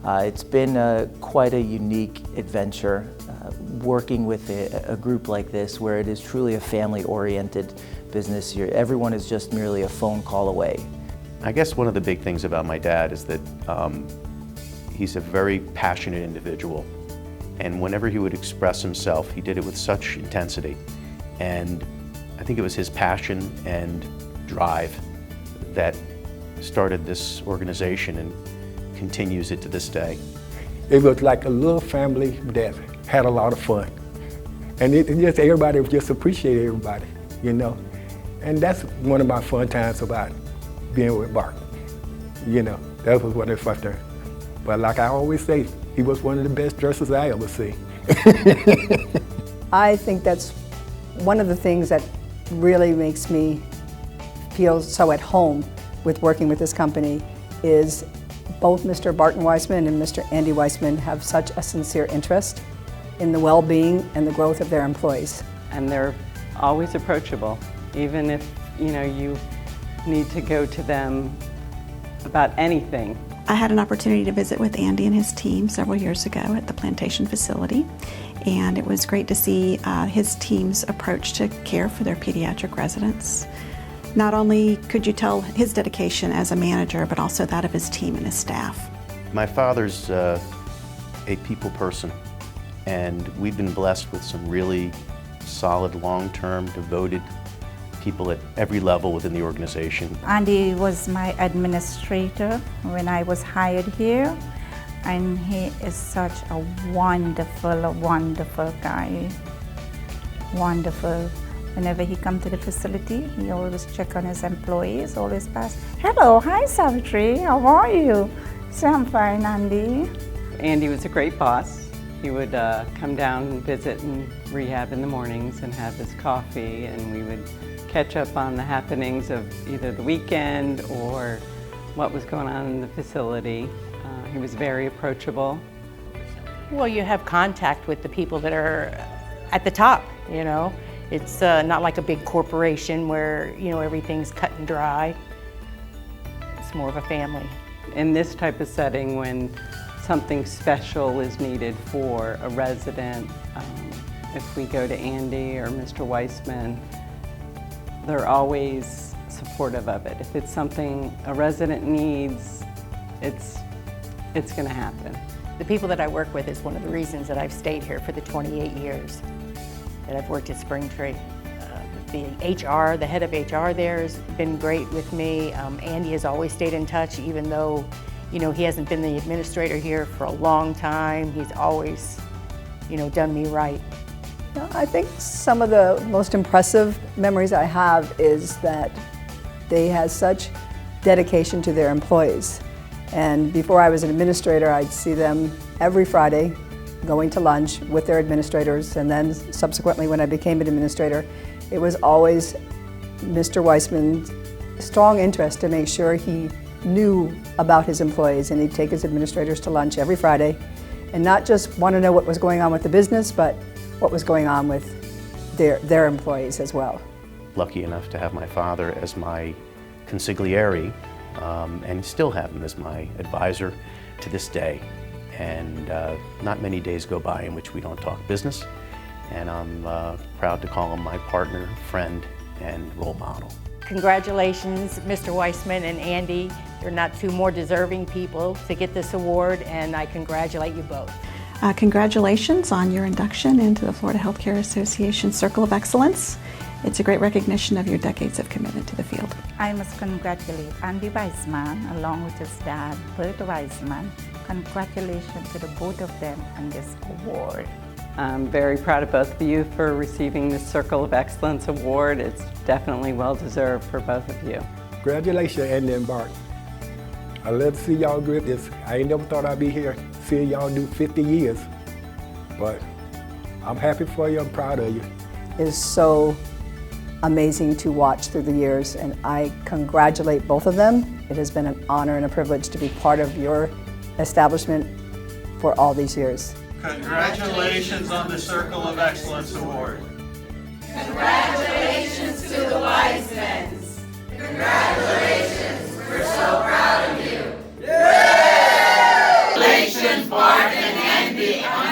It's been quite a unique adventure working with a group like this where it is truly a family-oriented business. Everyone is just merely a phone call away. I guess one of the big things about my dad is that he's a very passionate individual, and whenever he would express himself, he did it with such intensity. And I think it was his passion and drive that started this organization and continues it to this day. It was like a little family that had a lot of fun. And just everybody just appreciated everybody, you know. And that's one of my fun times about being with Bart. You know, that was one of the first times. But like I always say, he was one of the best dressers I ever see. I think that's one of the things that really makes me feel so at home with working with this company is both Mr. Bart Weisman and Mr. Andy Weisman have such a sincere interest in the well-being and the growth of their employees. And they're always approachable, even if you need to go to them about anything. I had an opportunity to visit with Andy and his team several years ago at the plantation facility, and it was great to see his team's approach to care for their pediatric residents. Not only could you tell his dedication as a manager, but also that of his team and his staff. My father's a people person, and we've been blessed with some really solid, long-term, devoted people at every level within the organization. Andy was my administrator when I was hired here, and he is such a wonderful, wonderful guy. Wonderful. Whenever he comes to the facility, he always check on his employees, always pass, "Hello, hi Savitri, how are you?" "So I'm fine, Andy." Andy was a great boss. He would come down and visit in rehab in the mornings and have his coffee, and we would catch up on the happenings of either the weekend or what was going on in the facility. He was very approachable. Well, you have contact with the people that are at the top, you know. It's not like a big corporation where, everything's cut and dry. It's more of a family. In this type of setting, when something special is needed for a resident, if we go to Andy or Mr. Weisman, they're always supportive of it. If it's something a resident needs, it's going to happen. The people that I work with is one of the reasons that I've stayed here for the 28 years that I've worked at Springtree. The head of HR there has been great with me. Andy has always stayed in touch, even though, he hasn't been the administrator here for a long time. He's always, done me right. I think some of the most impressive memories I have is that they had such dedication to their employees. And before I was an administrator, I'd see them every Friday going to lunch with their administrators, and then subsequently when I became an administrator, it was always Mr. Weisman's strong interest to make sure he knew about his employees, and he'd take his administrators to lunch every Friday and not just want to know what was going on with the business, but what was going on with their employees as well. Lucky enough to have my father as my consigliere, and still have him as my advisor to this day. And not many days go by in which we don't talk business, and I'm proud to call him my partner, friend, and role model. Congratulations, Mr. Weisman and Andy. You're not two more deserving people to get this award, and I congratulate you both. Congratulations on your induction into the Florida Healthcare Association Circle of Excellence. It's a great recognition of your decades of commitment to the field. I must congratulate Andy Weisman along with his dad, Bart Weisman. Congratulations to the both of them on this award. I'm very proud of both of you for receiving the Circle of Excellence Award. It's definitely well-deserved for both of you. Congratulations, Andy and Bart. I love to see y'all do this. I ain't never thought I'd be here seeing y'all do 50 years, but I'm happy for you, I'm proud of you. It is so amazing to watch through the years, and I congratulate both of them. It has been an honor and a privilege to be part of your establishment for all these years. Congratulations on the Circle of Excellence Award. Congratulations to the Weismans. Congratulations, we're so proud of you. Yay! Congratulations, Bart and Andy, on